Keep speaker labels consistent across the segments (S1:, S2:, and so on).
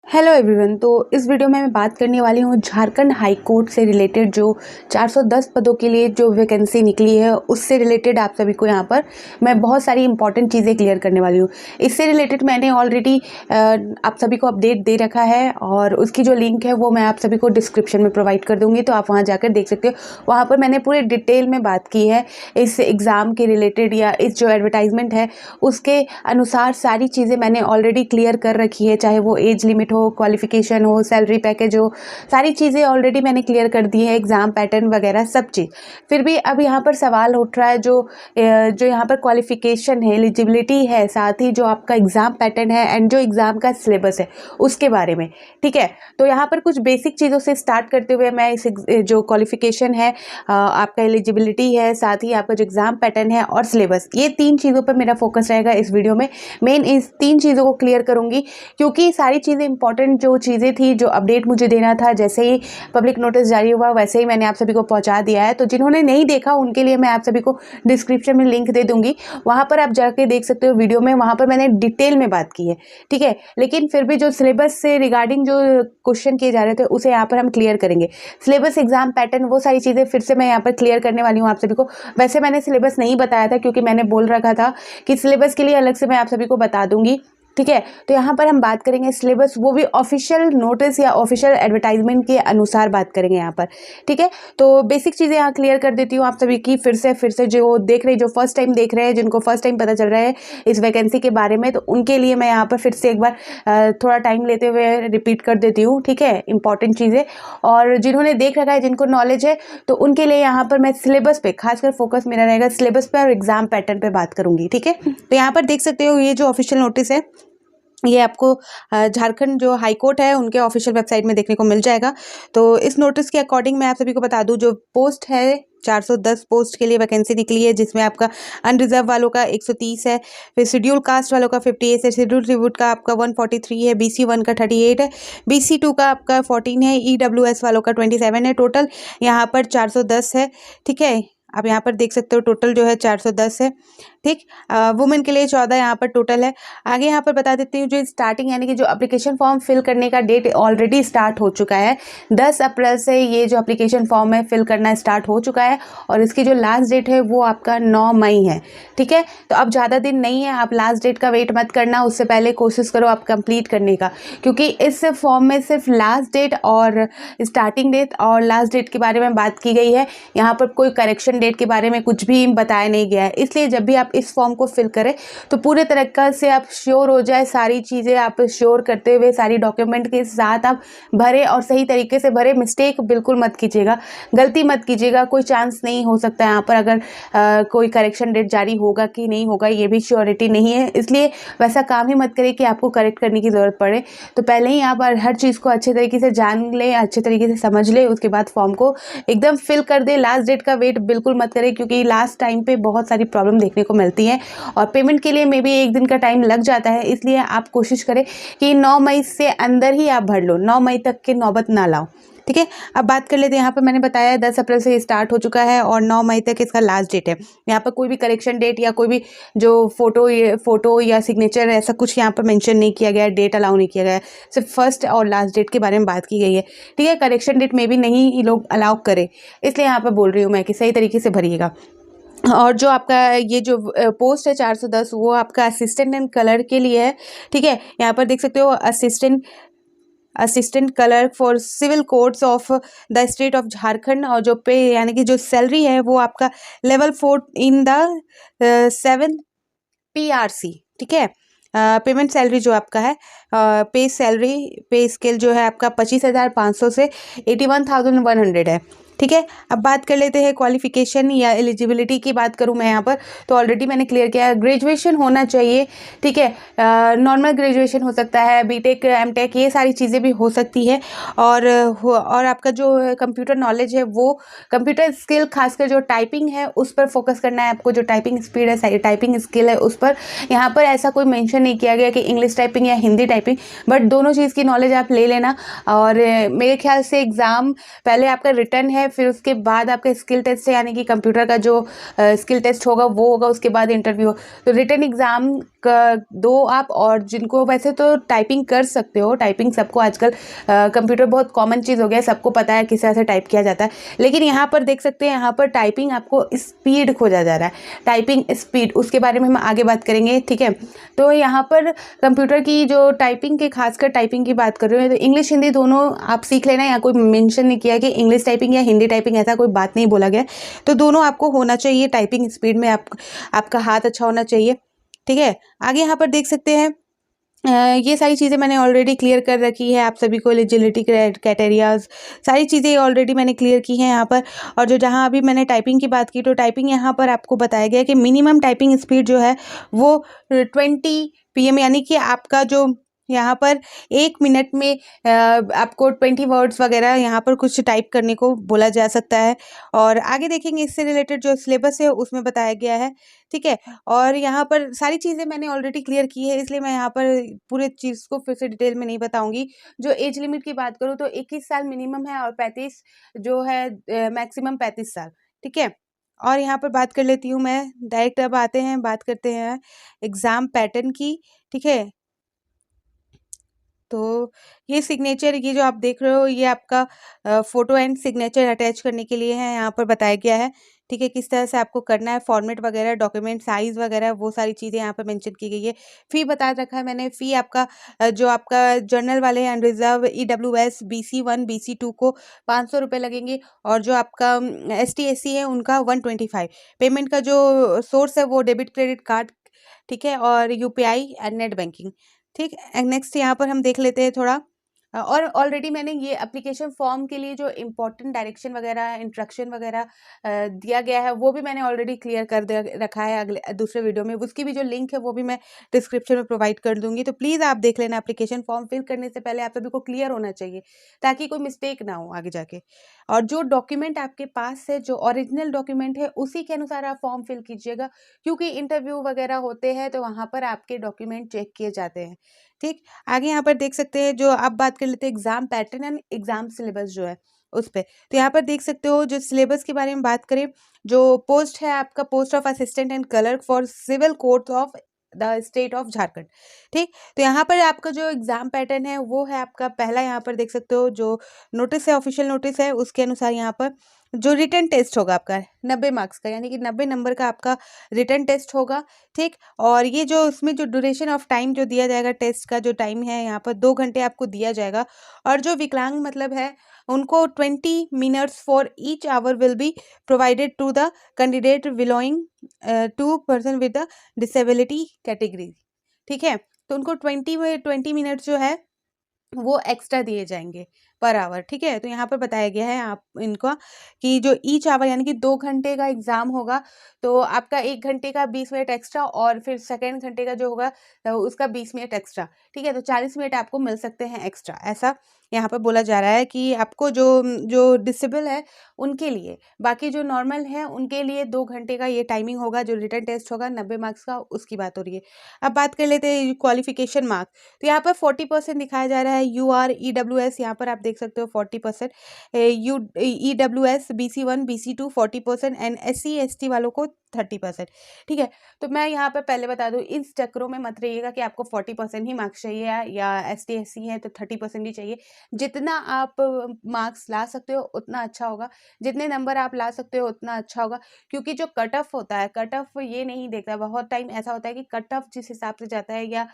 S1: Hello everyone. तो इस video में मैं बात करने वाली हूँ झारखंड हाई कोर्ट से रिलेटेड जो 410 पदों के लिए जो वैकेंसी निकली है उससे रिलेटेड आप सभी को यहाँ पर मैं बहुत सारी इंपॉर्टेंट चीज़ें क्लियर करने वाली हूँ। इससे रिलेटेड मैंने ऑलरेडी आप सभी को अपडेट दे रखा है और उसकी जो लिंक है वो मैं आप सभी को डिस्क्रिप्शन में प्रोवाइड कर दूँगी, तो आप वहाँ जाकर देख सकते हो। वहाँ पर मैंने पूरे डिटेल में बात की है इस एग्ज़ाम के रिलेटेड या इस जो एडवर्टाइजमेंट है उसके अनुसार सारी चीज़ें मैंने ऑलरेडी क्लियर कर रखी है, चाहे वो एज लिमिट हो, क्वालिफिकेशन हो, सैलरी पैकेज हो, सारी चीज़ें ऑलरेडी मैंने क्लियर कर दी है, एग्ज़ाम पैटर्न वगैरह सब चीज़। फिर भी अब यहाँ पर सवाल उठ रहा है जो यहाँ पर क्वालिफिकेशन है, एलिजिबिलिटी है, साथ ही जो आपका एग्ज़ाम पैटर्न है एंड जो एग्ज़ाम का सिलेबस है उसके बारे में। ठीक है, तो यहाँ पर कुछ बेसिक चीज़ों से स्टार्ट करते हुए मैं इस जो क्वालिफिकेशन है, आपका एलिजिबिलिटी है, साथ ही आपका जो एग्ज़ाम पैटर्न है और सिलेबस, ये 3 चीज़ों पर मेरा फोकस रहेगा इस वीडियो में। मेन इस 3 चीज़ों को क्लियर करूँगी क्योंकि सारी चीज़ें इंपॉर्टेंट जो चीज़ें थी, जो अपडेट मुझे देना था, जैसे ही पब्लिक नोटिस जारी हुआ वैसे ही मैंने आप सभी को पहुंचा दिया है। तो जिन्होंने नहीं देखा उनके लिए मैं आप सभी को डिस्क्रिप्शन में लिंक दे दूंगी, वहां पर आप जाके देख सकते हो वीडियो में। वहां पर मैंने डिटेल में बात की है, ठीक है। लेकिन फिर भी जो सिलेबस से रिगार्डिंग जो क्वेश्चन किए जा रहे थे उसे यहाँ पर हम क्लियर करेंगे। सिलेबस, एग्जाम पैटर्न, वो सारी चीज़ें फिर से मैं यहाँ पर क्लियर करने वाली हूँ आप सभी को। वैसे मैंने सिलेबस नहीं बताया था क्योंकि मैंने बोल रखा था कि सिलेबस के लिए अलग से मैं आप सभी को बता दूंगी, ठीक है। तो यहाँ पर हम बात करेंगे सिलेबस, वो भी ऑफिशियल नोटिस या ऑफिशियल एडवर्टाइजमेंट के अनुसार बात करेंगे यहाँ पर, ठीक है। तो बेसिक चीज़ें यहाँ क्लियर कर देती हूँ आप सभी की फिर से जो देख रहे, जो फर्स्ट टाइम देख रहे हैं, जिनको फर्स्ट टाइम पता चल रहा है इस वैकेंसी के बारे में, तो उनके लिए मैं यहाँ पर फिर से एक बार थोड़ा टाइम लेते हुए रिपीट कर देती हूँ, ठीक है, इंपॉर्टेंट चीज़ें। और जिन्होंने देख रखा है, जिनको नॉलेज है, तो उनके लिए यहाँ पर मैं सिलेबस पे खासकर फोकस मेरा रहेगा, सिलेबस पे और एग्जाम पैटर्न पे बात करूंगी, ठीक है। तो यहाँ पर देख सकते हो ये जो ऑफिशियल नोटिस है ये आपको झारखंड जो हाई कोर्ट है उनके ऑफिशियल वेबसाइट में देखने को मिल जाएगा। तो इस नोटिस के अकॉर्डिंग मैं आप सभी को बता दूं, जो पोस्ट है 410 पोस्ट के लिए वैकेंसी निकली है, जिसमें आपका अनरिजर्व वालों का 130 है, फिर शेड्यूल कास्ट वालों का 58 है, शेड्यूल ट्रिब्यूट का आपका 143 है, BC 1 का 38 है, BC 2 का आपका 14 है, EWS वालों का 27 है। टोटल यहाँ पर 410 है, ठीक है। आप यहाँ पर देख सकते हो टोटल जो है 410 है, ठीक। वुमेन के लिए 14 यहाँ पर टोटल है। आगे यहाँ पर बता देती हूँ, जो स्टार्टिंग यानी कि जो एप्लीकेशन फॉर्म फिल करने का डेट ऑलरेडी स्टार्ट हो चुका है। 10 अप्रैल से ये जो एप्लीकेशन फॉर्म है फिल करना स्टार्ट हो चुका है और इसकी जो लास्ट डेट है वो आपका 9 मई है, ठीक है। तो अब ज़्यादा दिन नहीं है, आप लास्ट डेट का वेट मत करना, उससे पहले कोशिश करो आप कंप्लीट करने का, क्योंकि इस फॉर्म में सिर्फ लास्ट डेट और स्टार्टिंग डेट और लास्ट डेट के बारे में बात की गई है। यहाँ पर कोई करेक्शन डेट के बारे में कुछ भी बताया नहीं गया है। इसलिए जब भी आप इस फॉर्म को फिल करें तो पूरे तरीके से आप श्योर हो जाए, सारी चीज़ें आप श्योर करते हुए सारी डॉक्यूमेंट के साथ आप भरे और सही तरीके से भरे। मिस्टेक बिल्कुल मत कीजिएगा, गलती मत कीजिएगा। कोई चांस नहीं हो सकता यहाँ पर अगर कोई करेक्शन डेट जारी होगा कि नहीं होगा, ये भी श्योरिटी नहीं है। इसलिए वैसा काम ही मत करें कि आपको करेक्ट करने की ज़रूरत पड़े। तो पहले ही आप हर चीज़ को अच्छे तरीके से जान लें, अच्छे तरीके से समझ लें, उसके बाद फॉर्म को एकदम फिल कर दें। लास्ट डेट का वेट बिल्कुल मत करें क्योंकि लास्ट टाइम पे बहुत सारी प्रॉब्लम देखने को मिलती है और पेमेंट के लिए मे भी 1 दिन का टाइम लग जाता है। इसलिए आप कोशिश करें कि 9 मई से अंदर ही आप भर लो, 9 मई तक के नौबत ना लाओ, ठीक है। अब बात कर लेते हैं, यहाँ पर मैंने बताया 10 अप्रैल से स्टार्ट हो चुका है और 9 मई तक इसका लास्ट डेट है। यहाँ पर कोई भी करेक्शन डेट या कोई भी जो फोटो या सिग्नेचर ऐसा कुछ यहाँ पर मेंशन नहीं किया गया है, डेट अलाउ नहीं किया गया है, सिर्फ फर्स्ट और लास्ट डेट के बारे में बात की गई है, ठीक है। करेक्शन डेट में भी नहीं ये लोग अलाउ करें, इसलिए यहाँ पर बोल रही हूँ मैं कि सही तरीके से भरिएगा। और जो आपका ये जो पोस्ट है 410 वो आपका असिस्टेंट एंड कलर के लिए है, ठीक है। यहाँ पर देख सकते हो assistant clerk for civil courts of the state of Jharkhand. और जो पे यानी कि जो सैलरी है वो आपका लेवल 4 इन द 7 PRC, ठीक है। पेमेंट सैलरी जो आपका है, पे स्केल जो है आपका 25,500 से 81,100 है, ठीक है। अब बात कर लेते हैं क्वालिफिकेशन या एलिजिबिलिटी की बात करूं मैं यहाँ पर, तो ऑलरेडी मैंने क्लियर किया है, ग्रेजुएशन होना चाहिए, ठीक है। नॉर्मल ग्रेजुएशन हो सकता है, बीटेक, एमटेक, ये सारी चीज़ें भी हो सकती है। और आपका जो कंप्यूटर नॉलेज है, वो कंप्यूटर स्किल, खासकर जो टाइपिंग है उस पर फोकस करना है आपको। जो टाइपिंग स्पीड है, टाइपिंग स्किल है, उस पर यहाँ पर ऐसा कोई मेंशन नहीं किया गया कि इंग्लिश टाइपिंग या हिंदी टाइपिंग, बट दोनों चीज़ की नॉलेज आप ले लेना। और मेरे ख्याल से एग्ज़ाम पहले आपका रिटर्न है, फिर उसके बाद आपका स्किल टेस्ट है, यानी कि कंप्यूटर का जो स्किल टेस्ट होगा वो होगा, उसके बाद इंटरव्यू। तो रिटर्न एग्ज़ाम दो आप, और जिनको वैसे तो टाइपिंग कर सकते हो, टाइपिंग सबको आजकल कंप्यूटर बहुत कॉमन चीज़ हो गया है, सबको पता है किस तरह से टाइप किया जाता है। लेकिन यहाँ पर देख सकते हैं, यहाँ पर टाइपिंग आपको स्पीड खोजा जा रहा है, टाइपिंग स्पीड, उसके बारे में हम आगे बात करेंगे, ठीक है। तो यहाँ पर कंप्यूटर की जो टाइपिंग के, खासकर टाइपिंग की बात कर रहे हो, तो इंग्लिश हिंदी दोनों आप सीख लेना। यहाँ कोई मेंशन नहीं किया कि इंग्लिश टाइपिंग या हिंदी टाइपिंग, ऐसा कोई बात नहीं बोला गया। तो दोनों आपको होना चाहिए, टाइपिंग स्पीड में आपका हाथ अच्छा होना चाहिए, ठीक है। आगे यहाँ पर देख सकते हैं, ये सारी चीज़ें मैंने ऑलरेडी क्लियर कर रखी है आप सभी को, एलिजिबिलिटी क्राइटेरियाज, सारी चीज़ें ऑलरेडी मैंने क्लियर की हैं यहाँ पर। और जो जहाँ अभी मैंने टाइपिंग की बात की, तो टाइपिंग यहाँ पर आपको बताया गया कि मिनिमम टाइपिंग स्पीड जो है वो 20 PM, यानी कि आपका जो यहाँ पर 1 मिनट में आपको 20 वर्ड्स वगैरह यहाँ पर कुछ टाइप करने को बोला जा सकता है। और आगे देखेंगे, इससे रिलेटेड जो सिलेबस है उसमें बताया गया है, ठीक है। और यहाँ पर सारी चीज़ें मैंने ऑलरेडी क्लियर की है, इसलिए मैं यहाँ पर पूरे चीज़ को फिर से डिटेल में नहीं बताऊंगी। जो एज लिमिट की बात करूँ तो 21 साल मिनिमम है, और 35 जो है मैक्सिमम 35 साल, ठीक है। और यहाँ पर बात कर लेती हूँ मैं डायरेक्ट, अब आते हैं, बात करते हैं एग्ज़ाम पैटर्न की, ठीक है। तो ये सिग्नेचर, ये जो आप देख रहे हो, ये आपका फ़ोटो एंड सिग्नेचर अटैच करने के लिए है, यहाँ पर बताया गया है, ठीक है। किस तरह से आपको करना है, फॉर्मेट वगैरह, डॉक्यूमेंट साइज़ वगैरह, वो सारी चीज़ें यहाँ पर मेंशन की गई है। फ़ी बता रखा है मैंने, फ़ी आपका जो आपका जर्नल वाले हैं, अनरिज़र्व EWS BC1 BC2 को 500 रुपये लगेंगे, और जो आपका ST SC है उनका 125। पेमेंट का जो सोर्स है वो डेबिट क्रेडिट कार्ड, ठीक है, और UPI एंड नेट बैंकिंग, ठीक। नेक्स्ट यहाँ पर हम देख लेते हैं थोड़ा, और ऑलरेडी मैंने ये एप्लीकेशन फॉर्म के लिए जो इम्पोर्टेंट डायरेक्शन वगैरह, इंस्ट्रक्शन वगैरह दिया गया है, वो भी मैंने ऑलरेडी क्लियर कर दे रखा है अगले दूसरे वीडियो में। उसकी भी जो लिंक है वो भी मैं डिस्क्रिप्शन में प्रोवाइड कर दूंगी, तो प्लीज़ आप देख लेना। एप्लीकेशन फॉर्म फिल करने से पहले आप सभी को क्लियर होना चाहिए, ताकि कोई मिस्टेक ना हो आगे जाके। और जो डॉक्यूमेंट आपके पास है, जो ओरिजिनल डॉक्यूमेंट है, उसी के अनुसार आप फॉर्म फिल कीजिएगा, क्योंकि इंटरव्यू वगैरह होते हैं तो वहाँ पर आपके डॉक्यूमेंट चेक किए जाते हैं, ठीक। आगे यहाँ पर देख सकते हैं, जो आप बात कर लेते हैं exam pattern and exam syllabus जो है उस पे, तो यहाँ पर देख सकते हो, जो सिलेबस के बारे में बात करें, जो पोस्ट है आपका, post of assistant and clerk for civil court of the state of Jharkhand, ठीक। तो यहाँ पर आपका जो एग्जाम पैटर्न है वो है आपका पहला, यहाँ पर देख सकते हो जो नोटिस है, ऑफिशियल नोटिस है, उसके अनुसार यहाँ पर जो रिटन टेस्ट होगा आपका 90 मार्क्स का, यानी कि 90 नंबर का आपका रिटन टेस्ट होगा, ठीक। और ये जो उसमें जो ड्यूरेशन ऑफ टाइम जो दिया जाएगा, टेस्ट का जो टाइम है यहाँ पर 2 घंटे आपको दिया जाएगा। और जो विकलांग मतलब है उनको 20 minutes for each hour will be provided to the candidate belonging to person with the disability category, ठीक है। तो उनको 20 मिनट्स जो है वो एक्स्ट्रा दिए जाएंगे पर आवर, ठीक है। तो यहाँ पर बताया गया है आप इनका कि जो ईच आवर, यानी कि 2 घंटे का एग्जाम होगा, तो आपका 1 घंटे का 20 मिनट एक्स्ट्रा, और फिर सेकेंड घंटे का जो होगा तो उसका 20 मिनट एक्स्ट्रा, ठीक है। तो 40 मिनट आपको मिल सकते हैं एक्स्ट्रा, ऐसा यहाँ पर बोला जा रहा है कि आपको जो जो डिसेबल है उनके लिए। बाकी जो नॉर्मल है उनके लिए 2 घंटे का ये टाइमिंग होगा, जो रिटन टेस्ट होगा 90 मार्क्स का, उसकी बात हो रही है। अब बात कर लेते हैं क्वालिफिकेशन मार्क, तो यहाँ पर 40% दिखाया जा रहा है। UR EWS यहाँ पर आप देख सकते हो 40%, EWS BC1 BC2 40%, and SC ST वालों को 30%, ठीक है। तो मैं यहाँ पर पहले बता दूँ, इस चक्रों में मत रहिएगा कि आपको 40% ही मार्क्स चाहिए, या ST SC है तो 30% ही चाहिए। जितना आप मार्क्स ला सकते हो उतना अच्छा होगा, जितने नंबर आप ला सकते हो उतना अच्छा होगा, क्योंकि जो कट ऑफ होता है, कट ऑफ ये नहीं देखता। बहुत टाइम ऐसा होता है कि कट ऑफ जिस हिसाब से जाता है, या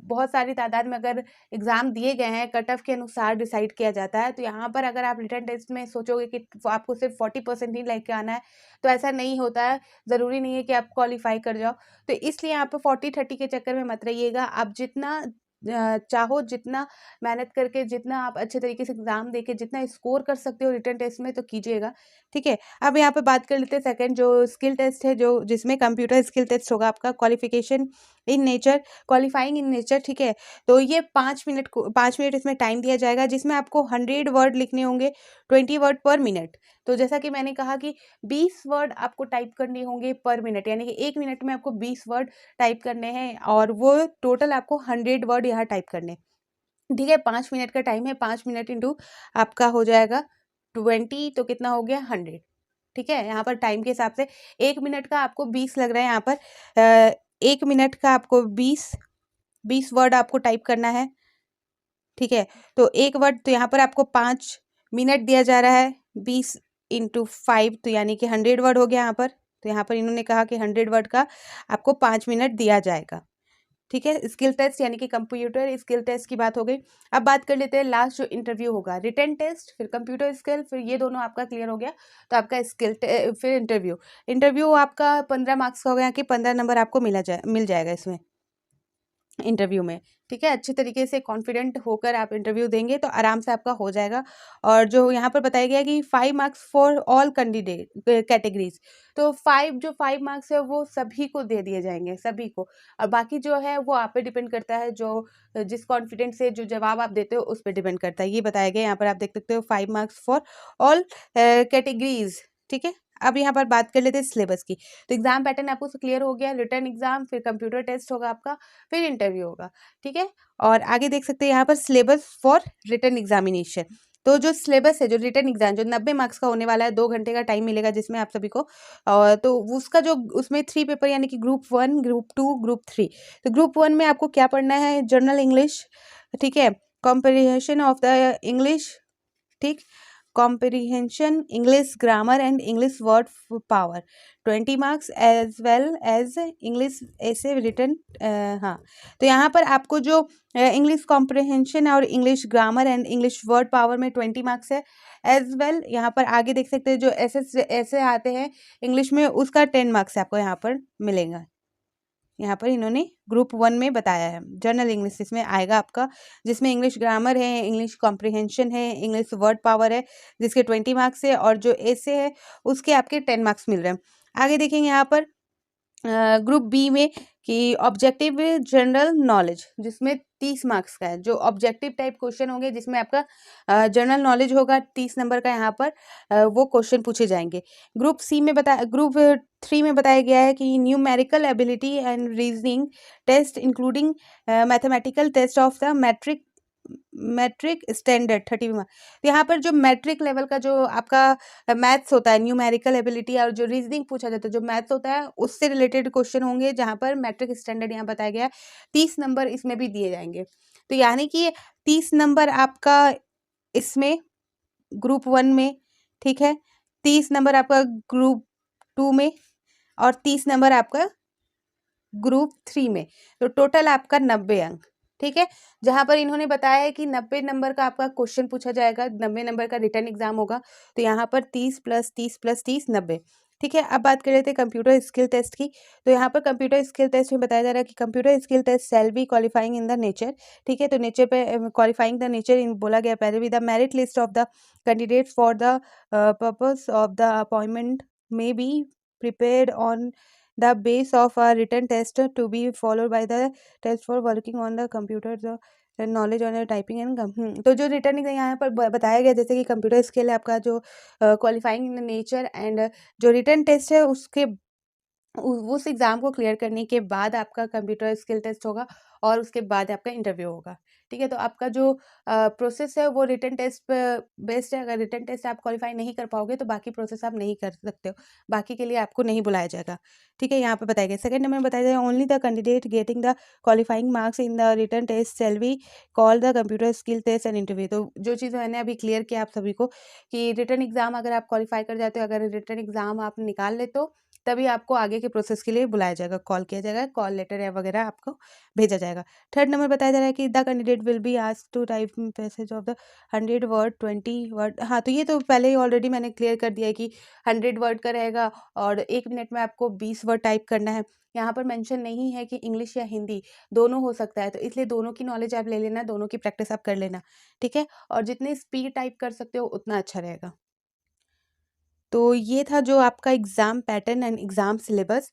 S1: बहुत सारी तादाद में अगर एग्ज़ाम दिए गए हैं, कट ऑफ के अनुसार डिसाइड किया जाता है। तो यहाँ पर अगर आप रिटन टेस्ट में सोचोगे कि आपको सिर्फ 40% ही लेके आना है, तो ऐसा नहीं होता है। ज़रूरी नहीं है कि आप क्वालिफाई कर जाओ। तो इसलिए यहाँ पर 40-30 के चक्कर में मत रहिएगा। आप जितना चाहो, जितना मेहनत करके, जितना आप अच्छे तरीके से एग्ज़ाम देके जितना स्कोर कर सकते हो रिटन टेस्ट में, तो कीजिएगा, ठीक है। अब यहाँ पे बात कर लेते हैं सेकंड जो स्किल टेस्ट है, जो जिसमें कंप्यूटर स्किल टेस्ट होगा आपका, qualification in nature, qualifying in nature, ठीक है। तो ये 5 मिनट इसमें टाइम दिया जाएगा, जिसमें आपको 100 वर्ड लिखने होंगे, 20 वर्ड पर मिनट। तो जैसा कि मैंने कहा कि 20 वर्ड आपको टाइप करने होंगे पर मिनट, यानी कि 1 मिनट में आपको 20 वर्ड टाइप करने हैं, और वो टोटल आपको 100 वर्ड यहाँ टाइप करने, ठीक है। 5 मिनट का टाइम है, 5 मिनट इंटू आपका हो जाएगा 20, तो कितना हो गया 100, ठीक है। यहाँ पर टाइम के हिसाब से 1 मिनट का आपको 20 लग रहा है यहाँ पर, 1 मिनट का आपको 20 वर्ड आपको टाइप करना है, ठीक है। तो 1 वर्ड, तो यहाँ पर आपको 5 मिनट दिया जा रहा है, 20 × 5 तो यानी कि 100 वर्ड हो गया यहाँ पर। तो यहाँ पर इन्होंने कहा कि 100 वर्ड का आपको 5 मिनट दिया जाएगा, ठीक है। स्किल टेस्ट यानी कि कंप्यूटर स्किल टेस्ट की बात हो गई। अब बात कर लेते हैं लास्ट जो इंटरव्यू होगा, रिटन टेस्ट फिर कंप्यूटर स्किल, फिर ये दोनों आपका क्लियर हो गया तो आपका फिर इंटरव्यू आपका 15 मार्क्स का हो गया कि 15 नंबर आपको मिल जाएगा इसमें इंटरव्यू में, ठीक है। अच्छे तरीके से कॉन्फिडेंट होकर आप इंटरव्यू देंगे तो आराम से आपका हो जाएगा। और जो यहाँ पर बताया गया कि 5 marks for all candidate categories, तो 5 मार्क्स है वो सभी को दे दिए जाएंगे, सभी को। और बाकी जो है वो आप पे डिपेंड करता है, जो जिस कॉन्फिडेंस से जो जवाब आप देते हो उस पर डिपेंड करता है। ये बताया गया यहाँ पर, आप देख सकते हो 5 मार्क्स फॉर ऑल कैटेगरीज, ठीक है। अब यहाँ पर बात कर लेते हैं सिलेबस की। तो एग्जाम पैटर्न आपको क्लियर हो गया, रिटन एग्जाम, फिर कंप्यूटर टेस्ट होगा आपका, फिर इंटरव्यू होगा, ठीक है। और आगे देख सकते हैं यहाँ पर सिलेबस फॉर रिटन एग्जामिनेशन। तो जो सिलेबस है, जो रिटन एग्जाम जो 90 मार्क्स का होने वाला है, 2 घंटे का टाइम मिलेगा जिसमें आप सभी को, और तो उसका जो उसमें 3 पेपर यानी कि ग्रुप 1, ग्रुप 2, ग्रुप 3। तो ग्रुप 1 में आपको क्या पढ़ना है, जनरल इंग्लिश, ठीक है, कॉम्प्रिहेंशन ऑफ द इंग्लिश, ठीक, comprehension English grammar and English word power 20 marks as well as English essay written। हाँ, तो यहाँ पर आपको जो इंग्लिश कॉम्प्रिहेंशन और English grammar and English word power में 20 मार्क्स है, एज वेल यहाँ पर आगे देख सकते हैं जो ऐसे आते हैं इंग्लिश में, उसका 10 मार्क्स आपको यहाँ पर मिलेगा। यहाँ पर इन्होंने ग्रुप 1 में बताया है, जनरल इंग्लिश इसमें आएगा आपका, जिसमें इंग्लिश ग्रामर है, इंग्लिश कॉम्प्रिहेंशन है, इंग्लिश वर्ड पावर है जिसके 20 मार्क्स है, और जो ऐसे है उसके आपके 10 मार्क्स मिल रहे हैं। आगे देखेंगे यहाँ पर ग्रुप बी में कि ऑब्जेक्टिव जनरल नॉलेज, जिसमें 30 मार्क्स का है, जो ऑब्जेक्टिव टाइप क्वेश्चन होंगे जिसमें आपका जनरल नॉलेज होगा 30 नंबर का, यहाँ पर वो क्वेश्चन पूछे जाएंगे। ग्रुप 3 में बताया गया है कि numerical ability and reasoning test including mathematical test of the matric standard 30 marks. तो यहाँ पर जो मैट्रिक लेवल का जो आपका मैथ्स होता है, न्यूमेरिकल एबिलिटी और जो रीजनिंग पूछा जाता है, जो मैथ्स होता है उससे रिलेटेड क्वेश्चन होंगे, जहाँ पर मैट्रिक स्टैंडर्ड यहाँ बताया गया है। 30 नंबर इसमें भी दिए जाएंगे, तो यानी कि 30 नंबर आपका इसमें ग्रुप 1 में, ठीक है, 30 नंबर आपका ग्रुप 2 में, और 30 नंबर आपका ग्रुप 3 में, तो टोटल आपका 90 अंक, ठीक है। जहां पर इन्होंने बताया है कि 90 नंबर का आपका क्वेश्चन पूछा जाएगा, 90 नंबर का रिटर्न एग्जाम होगा, तो यहाँ पर 30 + 30 + 30 90, ठीक है। अब बात कर लेते हैं कंप्यूटर स्किल टेस्ट की। तो यहाँ पर कंप्यूटर स्किल टेस्ट में बताया जा रहा है कि computer skill test shall be qualifying in the nature, ठीक है। तो नेचर पे क्वालिफाइंग द नेचर इन बोला गया पहले भी, the merit list of the candidates for the purpose of the appointment में B prepared on the base of a written test to be followed by the test for working on the computer the knowledge on the typing and तो जो return यहाँ पर बताया गया, जैसे कि computer skill है आपका जो क्वालिफाइंग इन नेचर, एंड जो रिटर्न टेस्ट है उसके उस एग्ज़ाम को क्लियर करने के बाद आपका कंप्यूटर स्किल टेस्ट होगा, और उसके बाद आपका इंटरव्यू होगा, ठीक है। तो आपका जो प्रोसेस है वो रिटन टेस्ट पे बेस्ड है। अगर रिटन टेस्ट आप क्वालिफाई नहीं कर पाओगे तो बाकी प्रोसेस आप नहीं कर सकते हो, बाकी के लिए आपको नहीं बुलाया जाएगा, ठीक है। यहाँ पे बताया गया सेकंड नंबर में बताया जाएगा only the candidate getting the qualifying marks in the written test shall be call the computer skill test and interview. तो जो चीज़ मैंने अभी क्लियर किया आप सभी को कि रिटन एग्जाम अगर आप क्वालिफाई कर जाते हो, अगर रिटन एग्जाम आप निकाल लेते हो, तभी आपको आगे के प्रोसेस के लिए बुलाया जाएगा, कॉल किया जाएगा, कॉल लेटर या वगैरह आपको भेजा जाएगा। थर्ड नंबर बताया जा रहा है कि the candidate will be asked to type passage of the 100 word 20 word. हाँ, तो ये तो पहले ही ऑलरेडी मैंने क्लियर कर दिया है कि 100 वर्ड का रहेगा और 1 मिनट में आपको 20 वर्ड टाइप करना है। यहाँ पर मेंशन नहीं है कि इंग्लिश या हिंदी दोनों हो सकता है, तो इसलिए दोनों की नॉलेज आप ले लेना, दोनों की प्रैक्टिस आप कर लेना, ठीक है। और जितनी स्पीड टाइप कर सकते हो उतना अच्छा रहेगा। तो ये था जो आपका exam pattern and exam syllabus.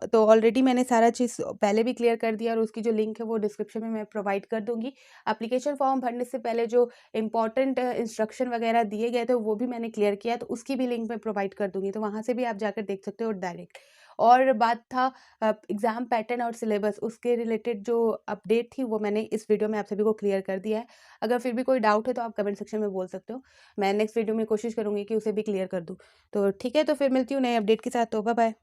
S1: तो ऑलरेडी मैंने सारा चीज़ पहले भी क्लियर कर दिया, और उसकी जो लिंक है वो डिस्क्रिप्शन में मैं प्रोवाइड कर दूंगी। एप्लीकेशन फॉर्म भरने से पहले जो इंपॉर्टेंट इंस्ट्रक्शन वगैरह दिए गए थे वो भी मैंने क्लियर किया, तो उसकी भी लिंक मैं प्रोवाइड कर दूंगी, तो वहाँ से भी आप जाकर देख सकते हो डायरेक्ट। और बात था एग्ज़ाम पैटर्न और सिलेबस, उसके रिलेटेड जो अपडेट थी वो मैंने इस वीडियो में आप सभी को क्लियर कर दिया है। अगर फिर भी कोई डाउट है तो आप कमेंट सेक्शन में बोल सकते हो, मैं नेक्स्ट वीडियो में कोशिश करूँगी कि उसे भी क्लियर कर दूँ। तो ठीक है, तो फिर मिलती हूँ नए अपडेट के साथ, तो बाय बाय।